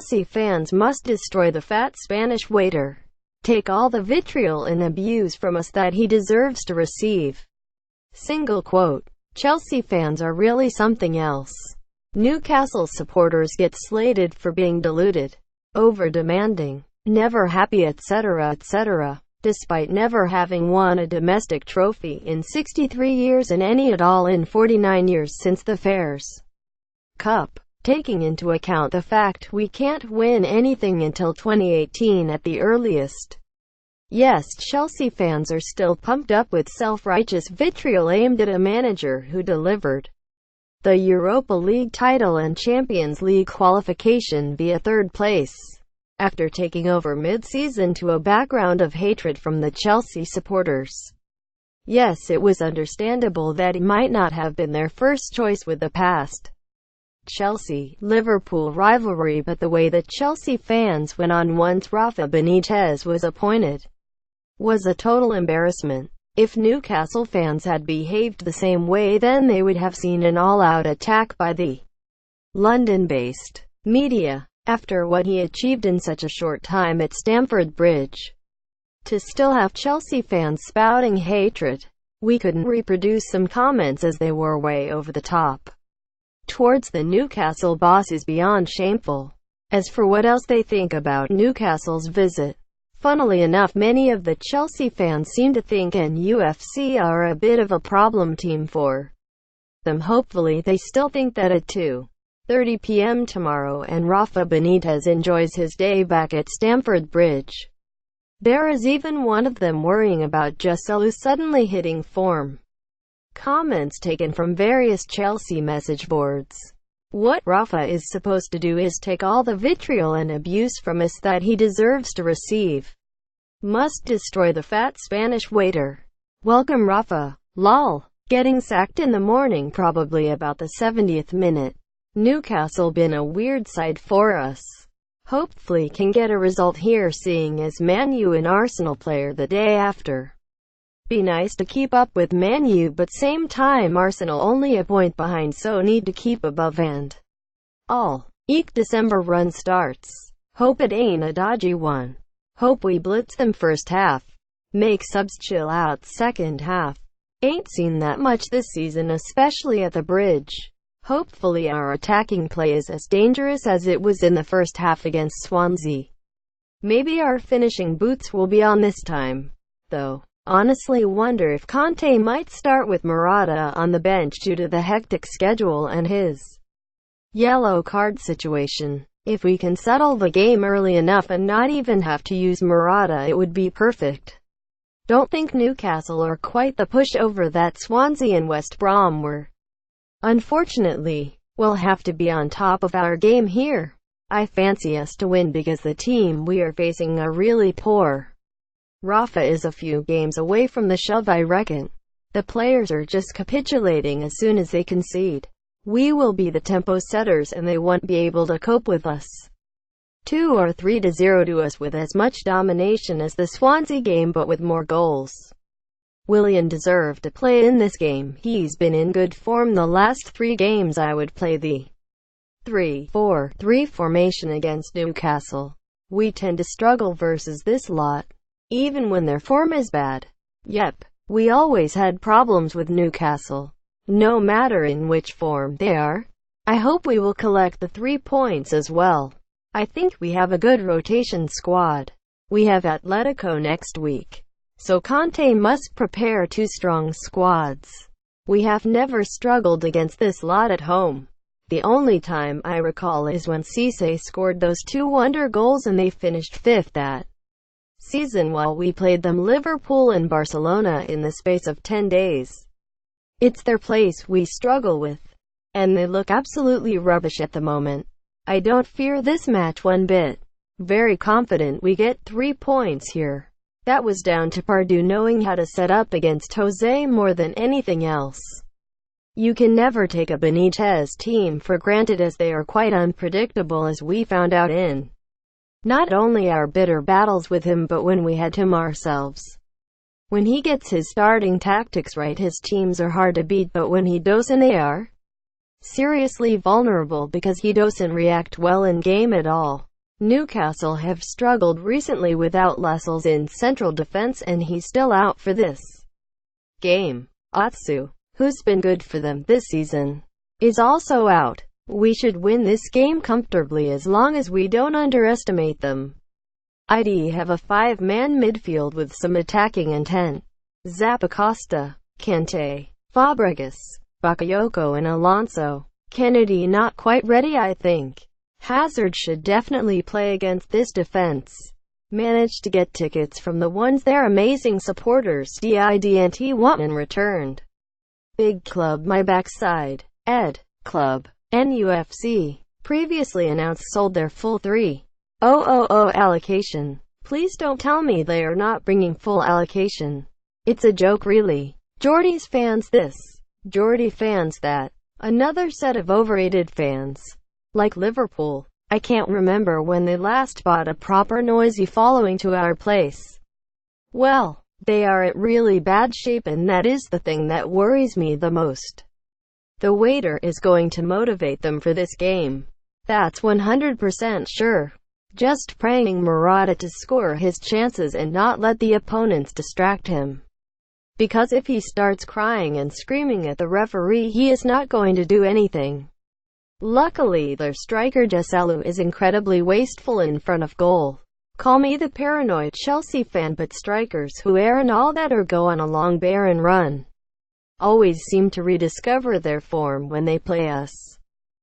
Chelsea fans must destroy the fat Spanish waiter. Take all the vitriol and abuse from us that he deserves to receive. Single quote. Chelsea fans are really something else. Newcastle supporters get slated for being deluded, over-demanding, never happy etc. etc. Despite never having won a domestic trophy in 63 years and any at all in 49 years since the Fairs Cup. Taking into account the fact we can't win anything until 2018 at the earliest. Yes, Chelsea fans are still pumped up with self-righteous vitriol aimed at a manager who delivered the Europa League title and Champions League qualification via third place, after taking over mid-season to a background of hatred from the Chelsea supporters. Yes, it was understandable that he might not have been their first choice with the past Chelsea-Liverpool rivalry, but the way that Chelsea fans went on once Rafa Benitez was appointed was a total embarrassment. If Newcastle fans had behaved the same way, then they would have seen an all-out attack by the London-based media, after what he achieved in such a short time at Stamford Bridge. To still have Chelsea fans spouting hatred, we couldn't reproduce some comments as they were way over the top towards the Newcastle boss is beyond shameful. As for what else they think about Newcastle's visit, funnily enough, many of the Chelsea fans seem to think NUFC are a bit of a problem team for them. Hopefully they still think that at 2:30 p.m. tomorrow and Rafa Benitez enjoys his day back at Stamford Bridge. There is even one of them worrying about Joselu suddenly hitting form. Comments taken from various Chelsea message boards. What Rafa is supposed to do is take all the vitriol and abuse from us that he deserves to receive. Must destroy the fat Spanish waiter. Welcome Rafa. Lol. Getting sacked in the morning, probably about the 70th minute. Newcastle been a weird side for us. Hopefully can get a result here, seeing as Man U and Arsenal player the day after. Be nice to keep up with Man U, but same time Arsenal only a point behind, so need to keep above and all. Eek December run starts. Hope it ain't a dodgy one. Hope we blitz them first half. Make subs chill out second half. Ain't seen that much this season, especially at the Bridge. Hopefully our attacking play is as dangerous as it was in the first half against Swansea. Maybe our finishing boots will be on this time, though. Honestly wonder if Conte might start with Morata on the bench due to the hectic schedule and his yellow card situation. If we can settle the game early enough and not even have to use Morata, it would be perfect. Don't think Newcastle are quite the pushover that Swansea and West Brom were. Unfortunately, we'll have to be on top of our game here. I fancy us to win because the team we are facing are really poor. Rafa is a few games away from the shove, I reckon. The players are just capitulating as soon as they concede. We will be the tempo setters and they won't be able to cope with us. 2 or 3-0 to us with as much domination as the Swansea game, but with more goals. Willian deserved to play in this game. He's been in good form the last 3 games. I would play the 3-4-3 formation against Newcastle. We tend to struggle versus this lot, even when their form is bad. Yep, we always had problems with Newcastle, no matter in which form they are. I hope we will collect the 3 points as well. I think we have a good rotation squad. We have Atletico next week, so Conte must prepare 2 strong squads. We have never struggled against this lot at home. The only time I recall is when Cisse scored those 2 wonder goals and they finished 5th that season while we played them Liverpool and Barcelona in the space of 10 days. It's their place we struggle with, and they look absolutely rubbish at the moment. I don't fear this match one bit. Very confident we get 3 points here. That was down to Pardew knowing how to set up against Jose more than anything else. You can never take a Benitez team for granted, as they are quite unpredictable, as we found out in Not only our bitter battles with him but when we had him ourselves. When he gets his starting tactics right, his teams are hard to beat, but when he doesn't, they are seriously vulnerable because he doesn't react well in game at all. Newcastle have struggled recently without Lascelles in central defence, and he's still out for this game. Atsu, who's been good for them this season, is also out. We should win this game comfortably as long as we don't underestimate them. I'd have a 5-man midfield with some attacking intent. Zappacosta, Kante, Fabregas, Bakayoko and Alonso. Kennedy not quite ready, I think. Hazard should definitely play against this defense. Managed to get tickets from the ones their amazing supporters didn't want and returned. Big club my backside. Ed. Club. NUFC. Previously announced sold their full 3,000 allocation. Please don't tell me they are not bringing full allocation. It's a joke really. Geordie's fans this. Geordie fans that. Another set of overrated fans. Like Liverpool. I can't remember when they last bought a proper noisy following to our place. Well, they are in really bad shape, and that is the thing that worries me the most. The waiter is going to motivate them for this game. That's 100% sure. Just praying Murata to score his chances and not let the opponents distract him. Because if he starts crying and screaming at the referee, he is not going to do anything. Luckily, their striker Joselu is incredibly wasteful in front of goal. Call me the paranoid Chelsea fan, but strikers who err and all that or go on a long barren run always seem to rediscover their form when they play us.